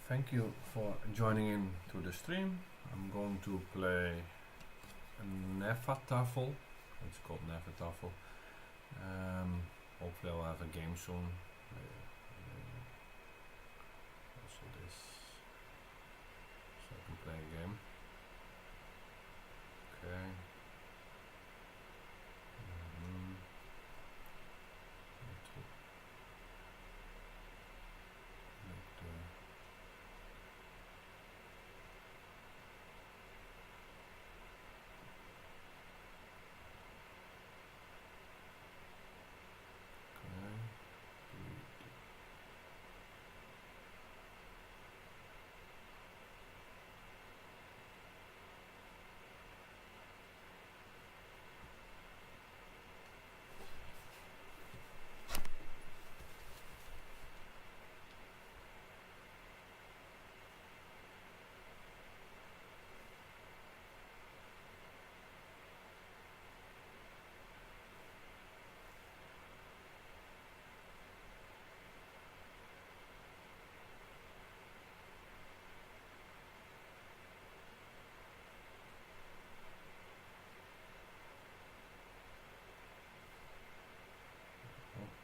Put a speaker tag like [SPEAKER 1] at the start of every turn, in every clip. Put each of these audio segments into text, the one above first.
[SPEAKER 1] Thank you for joining in to the stream. I'm going to play Hnefatafl. It's called Hnefatafl. Hopefully I'll have a game soon. Also this, so I can play a game. Okay. Need to make the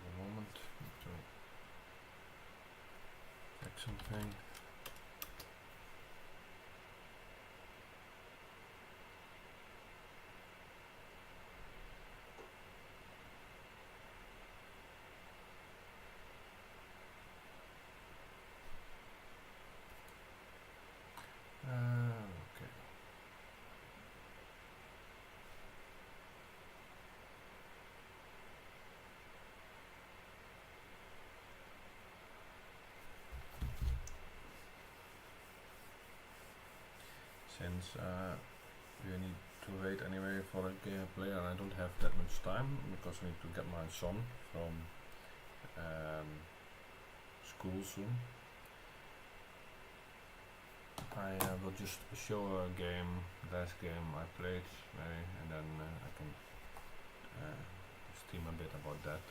[SPEAKER 1] a moment to check something. Okay. Since we need to wait anyway for a player, and I don't have that much time because I need to get my son from school soon. I will just show a game, last game I played, maybe, and then I can stream a bit about that.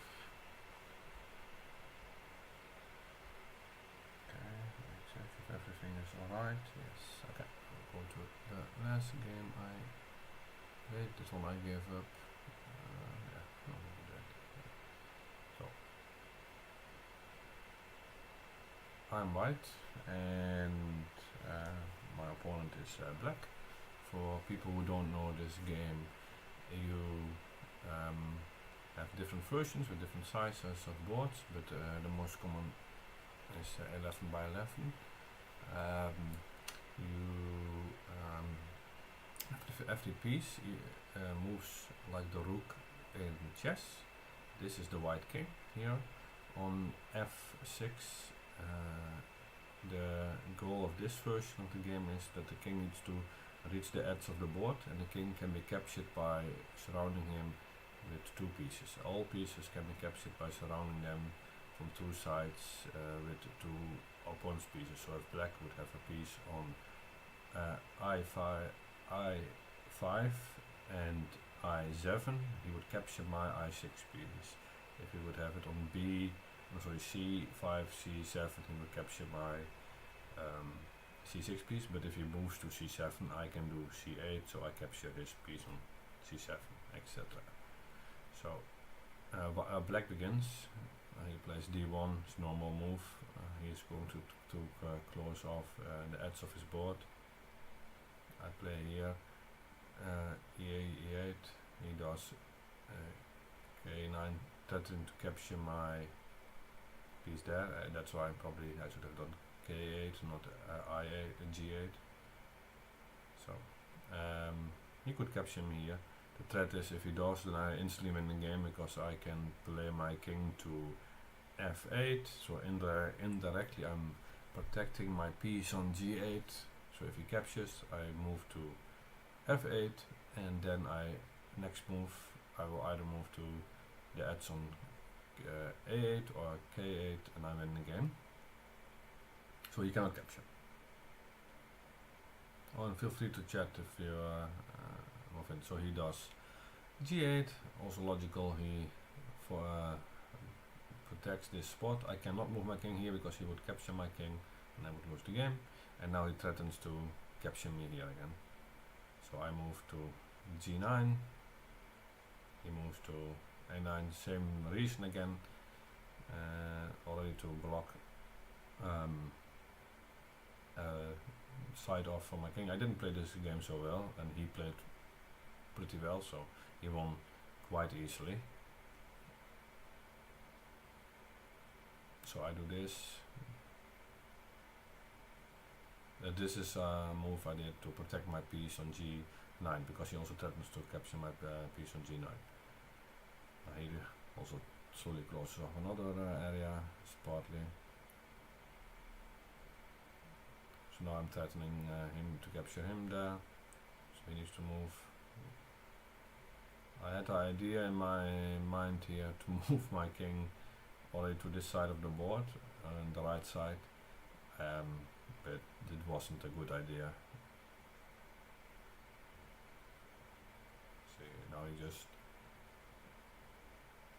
[SPEAKER 1] Okay, let me check if everything is alright. Yes, okay. I'll go to the last game I played. This one I gave up. Yeah, I'll do that. So, I'm white and my opponent is black. For people who don't know this game, you have different versions with different sizes of boards, but the most common is 11 by 11. Every piece moves like the rook in chess. This is the white king here. On f6, the goal of this version of the game is that the king needs to reach the edge of the board, and the king can be captured by surrounding him with two pieces. All pieces can be captured by surrounding them from two sides with two opponent's pieces. So if black would have a piece on I5 and I7, he would capture my I6 piece. If he would have it on C5, C7, he would capture my C6 piece, but if he moves to C7, I can do C8, so I capture his piece on C7, etc. So black begins. He plays D1, his normal move. He's going to close off the edge of his board. I play here E8, he does K9, threatening to capture my piece there. That's why I should have done K8, not I8 and G8. So he could capture me here. The threat is if he does, then I instantly win the game because I can play my king to F8. So indirectly I'm protecting my piece on G8. So if he captures, I move to F8, and then next move I will either move to the edge on A8 or K8, and I win the game. So you cannot capture. Oh, and feel free to chat if you move in. So he does G8, also logical. He protects this spot. I cannot move my king here because he would capture my king. and I would lose the game. And now he threatens to capture me here again. So I move to g9. He moves to a9, same reason again. Already to block side off for my king. I didn't play this game so well, and he played pretty well, so he won quite easily. So I do this. This is a move I did to protect my piece on g9, because he also threatens to capture my piece on g9. He also slowly closes off another area, partly. So now I'm threatening him to capture him there, so he needs to move. I had the idea in my mind here to move my king already to this side of the board, on the right side, but it wasn't a good idea. See, now he just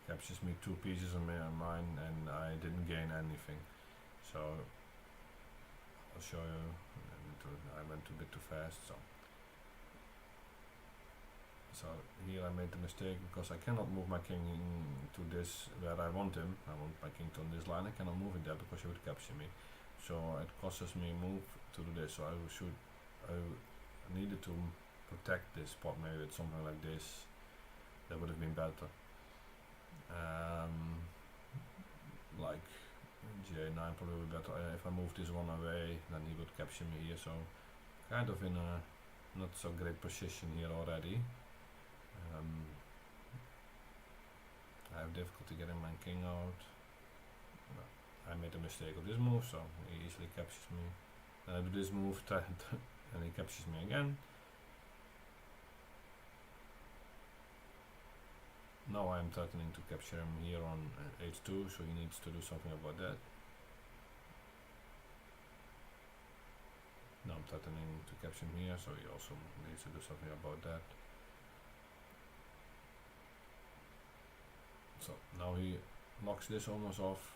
[SPEAKER 1] captures me 2 pieces of mine, and I didn't gain anything. So I'll show you. I went a bit too fast. So here I made the mistake, because I cannot move my king to this where I want him. I want my king to on this line. I cannot move it there because he would capture me. So it costs me a move to do this. So I needed to protect this spot maybe with something like this. That would have been better. Like J9 probably would be better. If I move this one away, then he would capture me here. So kind of in a not so great position here already. I have difficulty getting my king out. No, I made a mistake of this move, so he easily captures me. Then I do this move and he captures me again. Now I am threatening to capture him here on h2, so he needs to do something about that. Now I'm threatening to capture him here, so he also needs to do something about that. So now he knocks this almost off.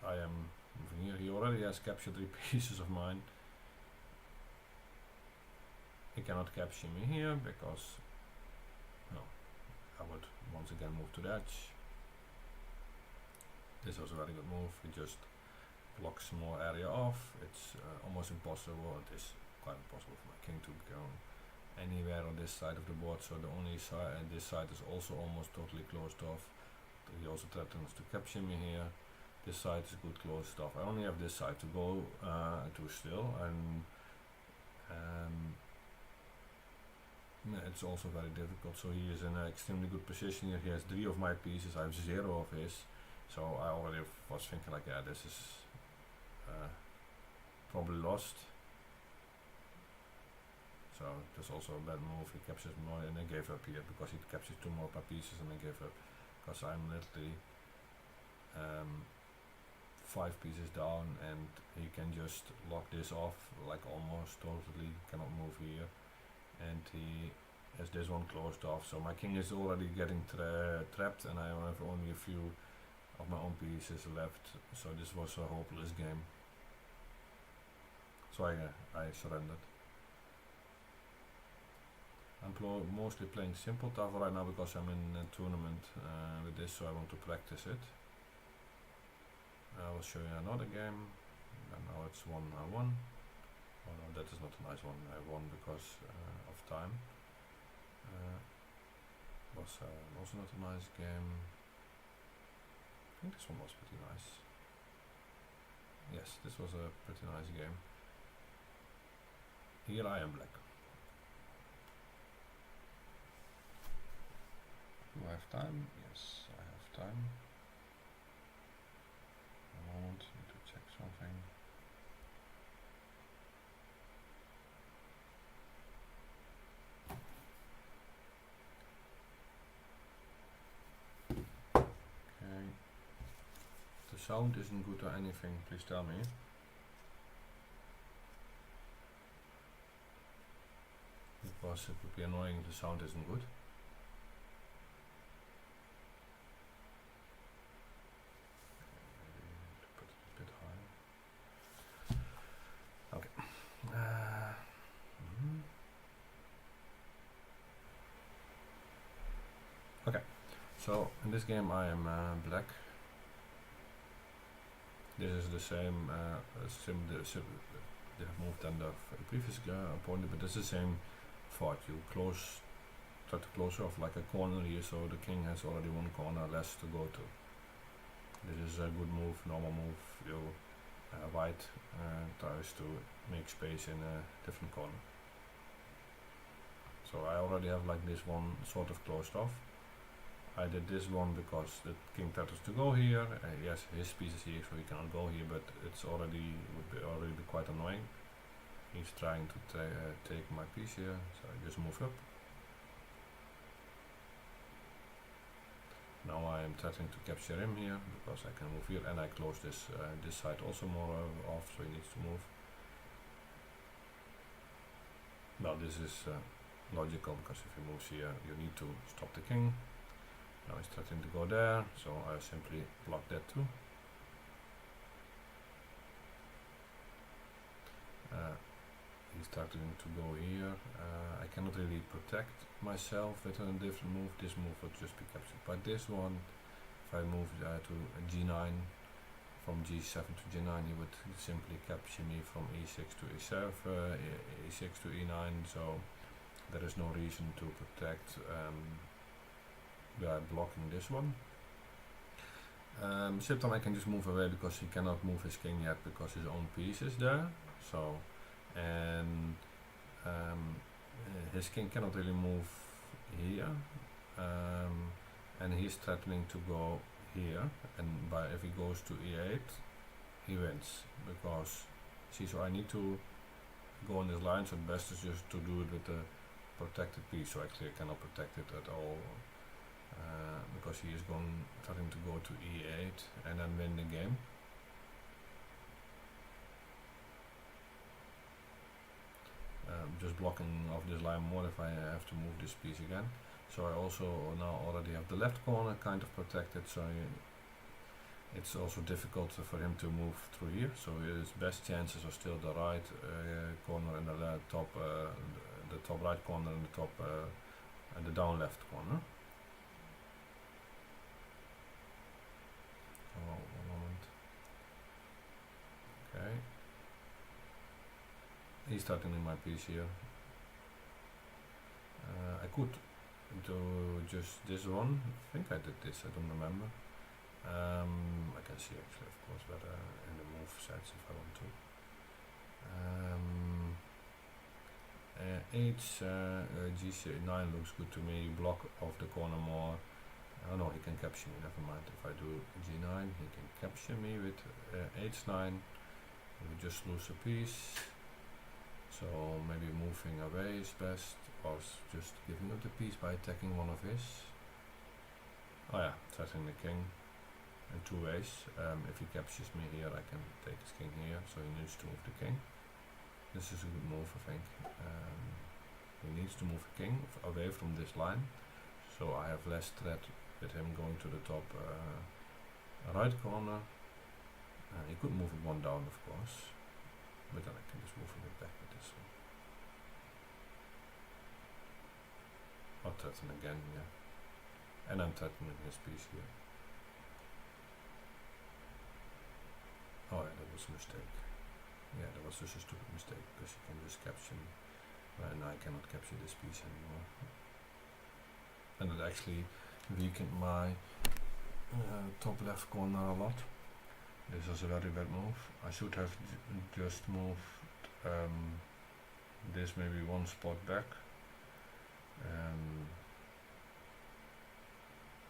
[SPEAKER 1] I am moving here. He already has captured 3 pieces of mine. He cannot capture me here because I would once again move to the edge. This was a very good move. He just blocks more area off. It's almost impossible. It is quite impossible for my king to go anywhere on this side of the board. So the only side, and this side is also almost totally closed off. He also threatens to capture me here. This side is good closed off. I only have this side to go to still, and it's also very difficult. So he is in an extremely good position here. He has 3 of my pieces. I have 0 of his. So I already was thinking like, yeah, this is probably lost. So that's also a bad move. He captures more, and I gave up here because he captures 2 more pieces, and I gave up. Because I'm literally 5 pieces down, and he can just lock this off like almost totally, cannot move here, and he has this one closed off. So my king is already getting trapped, and I have only a few of my own pieces left. So this was a hopeless game. So I surrendered. I'm mostly playing Hnefatafl right now because I'm in a tournament with this, so I want to practice it. I will show you another game, and now it's 1-1. Oh no, that is not a nice one. I won because of time. Was also not a nice game. I think this one was pretty nice. Yes, this was a pretty nice game. Here I am black. Do I have time? Yes, I have time. A moment, need to check something. Okay. The sound isn't good or anything, please tell me. Because it would be annoying if the sound isn't good. Put it a bit higher. So in this game I am black. This is the same they have moved than the previous opponent, but it's the same thought. You try to close off like a corner here, so the king has already one corner less to go to. This is a good move, normal move. You white tries to make space in a different corner. So I already have like this one sort of closed off. I did this one because the king threatens to go here. Yes, his piece is here, so he cannot go here, but it's would already be quite annoying. He's trying to take my piece here, so I just move up. Now I am threatening to capture him here because I can move here, and I close this side also more off, so he needs to move. Now this is logical, because if he moves here, you need to stop the king. Now he's threatening to go there, so I simply block that too. He's starting to go here. I cannot really protect myself with a different move. This move would just be captured by this one. If I move to G9, from G7 to G9, he would simply capture me from E6 to E7, E6 to E9, so there is no reason to protect by blocking this one. Same time I can just move away because he cannot move his king yet because his own piece is there. So, and his king cannot really move here, and he's threatening to go here, and if he goes to E8, he wins, because see, so I need to go on this line, so the best is just to do it with the protected piece, so actually I cannot protect it at all, because he is trying to go to E8 and then win the game. Just blocking off this line more if I have to move this piece again. So I also now already have the left corner kind of protected, so it's also difficult for him to move through here. So his best chances are still the right corner and the top right corner and the top and the down left corner. Oh, one moment. Okay. He's threatening my piece here. I could do just this one. I think I did this, I don't remember. I can see actually, of course, better in the move sets if I want to. G9 looks good to me. Block off the corner more. Oh no, he can capture me, never mind. If I do G9, he can capture me with H9. We just lose a piece. So maybe moving away is best, or just giving up the piece by attacking one of his. Oh yeah, threatening the king in two ways. If he captures me here, I can take his king here, so he needs to move the king. This is a good move, I think. He needs to move the king away from this line, so I have less threat with him going to the top right corner. He could move it one down, of course, but then I can just move it back with this one. I'll threaten again, yeah. And I'm threatening his piece here. Oh yeah, that was a mistake. Yeah, that was just a stupid mistake, because you can just capture me. And I cannot capture this piece anymore. And it actually weakened my top left corner a lot. This was a very bad move. I should have just moved this maybe one spot back.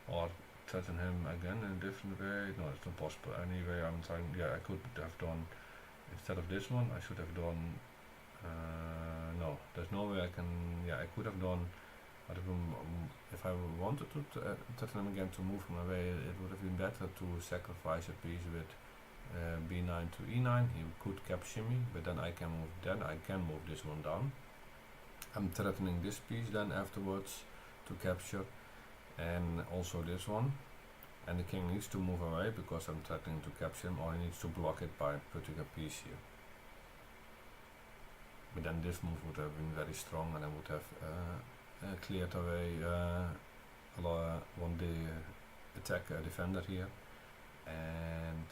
[SPEAKER 1] Or threaten him again in a different way. No, it's not possible. Anyway, I'm trying. Yeah, I could have done, instead of this one, I should have done. No, there's no way I can. Yeah, I could have done. If I wanted to threaten him again to move him away, it would have been better to sacrifice a piece with B9 to E9. He could capture me, but then I can move. Then I can move this one down. I'm threatening this piece then afterwards to capture, and also this one. And the king needs to move away because I'm threatening to capture him, or he needs to block it by putting a piece here. But then this move would have been very strong, and I would have cleared away won the attack defender here, and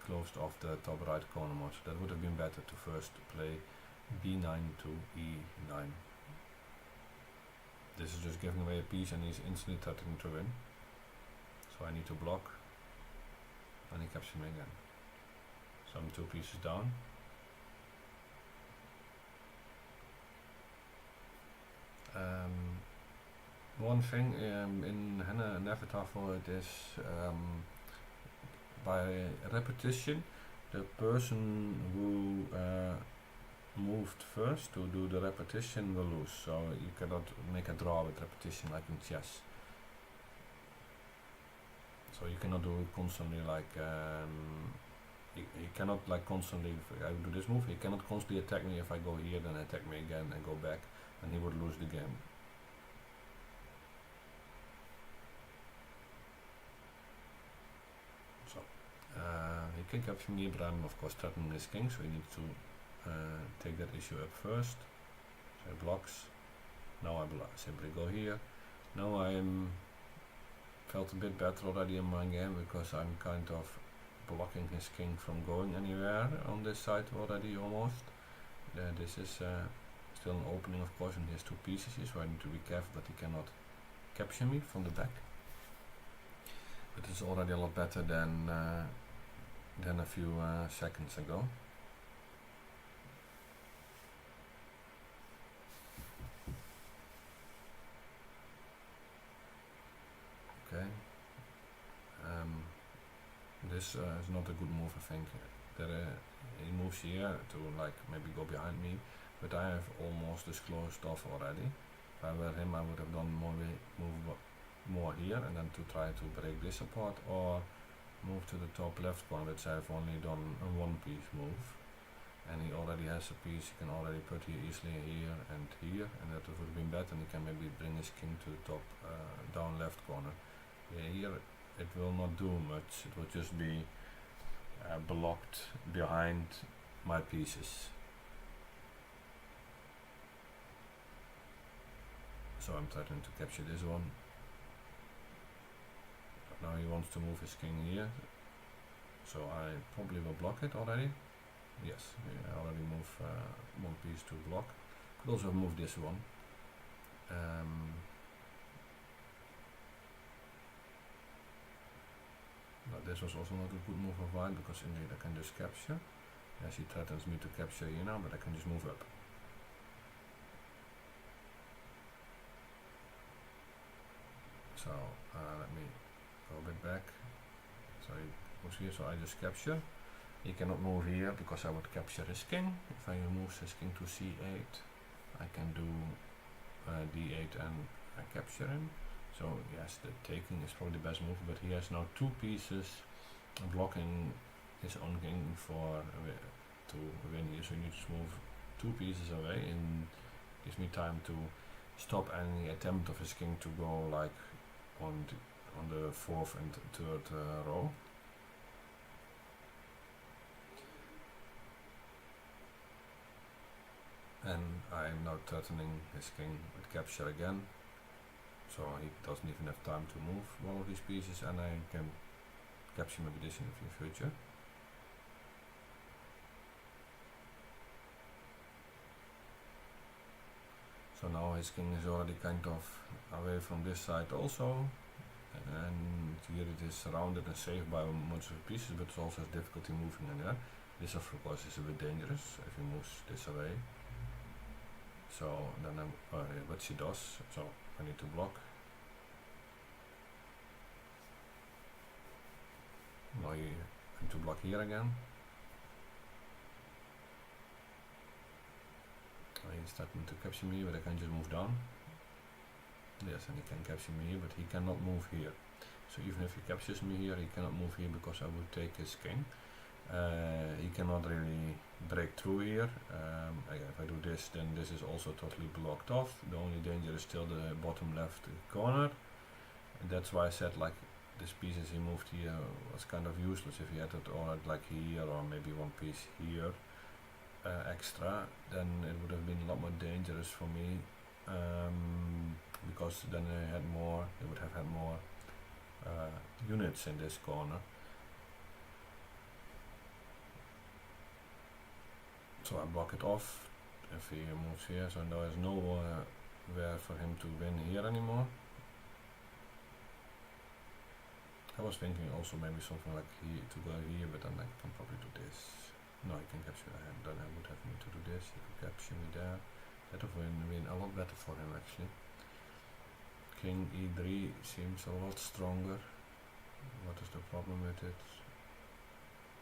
[SPEAKER 1] closed off the top right corner more. So that would have been better to first play b9 to e9. This is just giving away a piece and he's instantly threatening to win. So I need to block, and he captures me again. So I'm 2 pieces down. One thing in Hnefatafl, it is by repetition, the person who moved first to do the repetition will lose. So you cannot make a draw with repetition like in chess. So you cannot do it constantly like he cannot like constantly, if I do this move, he cannot constantly attack me. If I go here, then attack me again and go back, and he would lose the game. So he can capture me, but I'm of course threatening his king, so he needs to take that issue up first. So he blocks. Now I simply go here. Now I'm felt a bit better already in my game because I'm kind of blocking his king from going anywhere on this side already almost. This is still an opening of course, and he has 2 pieces here, so I need to be careful that he cannot capture me from the back. But it's already a lot better than a few seconds ago. Okay. This is not a good move, I think. He moves here to like maybe go behind me, but I have almost disclosed off already. If I were him, I would have done more here, and then to try to break this apart, or move to the top left corner, which I've only done a 1-piece move. And he already has a piece, he can already put here easily here, and that would have been better, and he can maybe bring his king to the top down left corner. Yeah, here it will not do much, it will just be blocked behind my pieces. So I'm trying to capture this one. Now he wants to move his king here, so I probably will block it already. Yes, I already move 1 piece to block. Could also move this one. But this was also not a good move of mine, because indeed I can just capture. Yes, he threatens me to capture here now, but I can just move up. So let me go a bit back. So he moves here, so I just capture. He cannot move here because I would capture his king. If I move his king to c8, I can do d8 and I capture him. So yes, the taking is probably the best move, but he has now 2 pieces blocking his own king for to win here. So he needs to move 2 pieces away, and gives me time to stop any attempt of his king to go like on the 4th and 3rd row. And I am now threatening his king with capture again, so he doesn't even have time to move one of these pieces, and I can capture maybe this in the future. So now his king is already kind of away from this side also, and here it is surrounded and saved by much of pieces, but it also has difficulty moving in there. This of course is a bit dangerous if he moves this away. So then what she does, so I need to block. Now I need to block here again. He's starting to capture me, but I can just move down. Yes, and he can capture me here, but he cannot move here. So even if he captures me here, he cannot move here because I would take his king. He cannot really break through here. If I do this, then this is also totally blocked off. The only danger is still the bottom left corner. And that's why I said like this pieces he moved here was kind of useless. If he had it all like here, or maybe 1 piece here extra, then it would have been a lot more dangerous for me, because because then they would have had more units in this corner. So I block it off if he moves here, so there is nowhere for him to win here anymore. I was thinking also maybe something like to go here, but then I can probably do this. No, he can capture him, then I would have me to do this. He could capture me there. That would win a lot better for him actually. King e3 seems a lot stronger. What is the problem with it?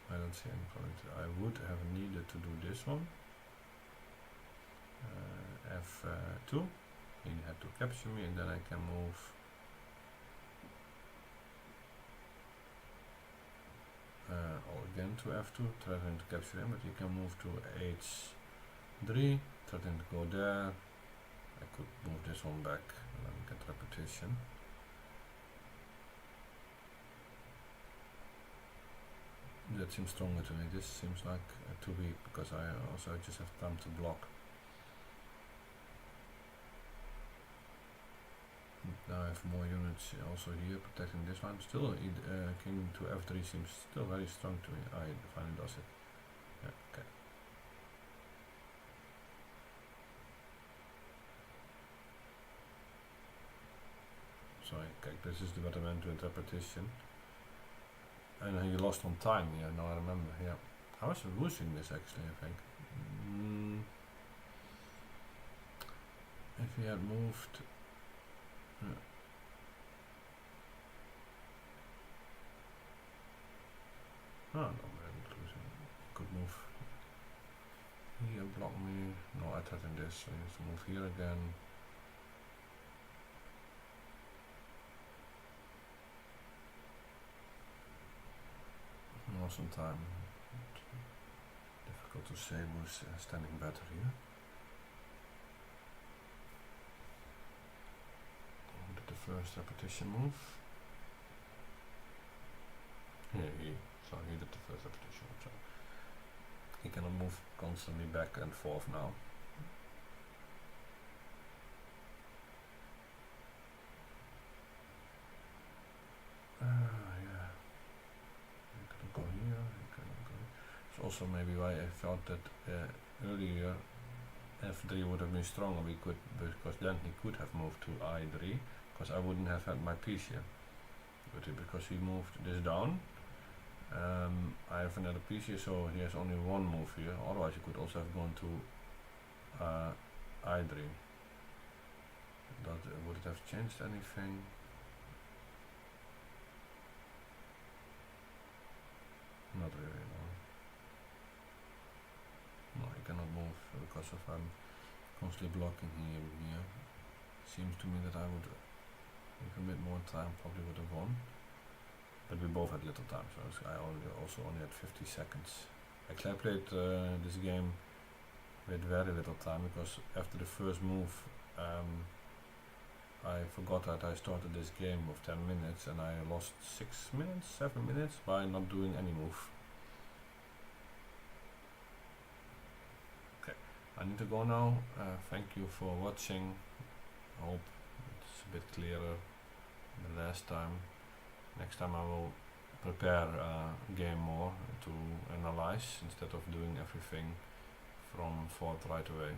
[SPEAKER 1] I don't see any problem with it. I would have needed to do this one. F2. He had to capture me, and then I can move again to F2, threatening to capture him, but he can move to H3, threatening to go there. I could move this one back and then get repetition. That seems stronger to me. This seems like too weak because I just have time to block. Now I have more units also here protecting this line. Still, king to f3 seems still very strong to me. I finally does it. Yeah, okay. So this is what I meant with repetition. And he lost on time here, now I remember. Yeah, I was losing this actually, I think. If he had moved. Oh, no, I'm losing. Could move here, block me. No, I threatened this, so he needs to move here again. Lost some time. Difficult to say who's standing better here. Did the first repetition move. Yeah, he did the first repetition. So he cannot move constantly back and forth now. Yeah. He cannot go here. He cannot go. It's also maybe why I thought that earlier f3 would have been stronger. Because then he could have moved to I3. Because I wouldn't have had my piece here. But because he moved this down. I have another piece here, so he has only one move here. Otherwise, he could also have gone to I3. Would it have changed anything? Not really, no. No, he cannot move because of I'm constantly blocking him here. Seems to me that I would, with a bit more time, probably would have won. But we both had little time, so I also only had 50 seconds. Actually, I played this game with very little time because after the first move, I forgot that I started this game of 10 minutes and I lost 6 minutes, 7 minutes by not doing any move. Okay, I need to go now. Thank you for watching. I hope it's a bit clearer than last time. Next time I will prepare a game more to analyze instead of doing everything from forth right away.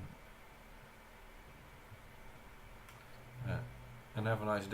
[SPEAKER 1] And have a nice day.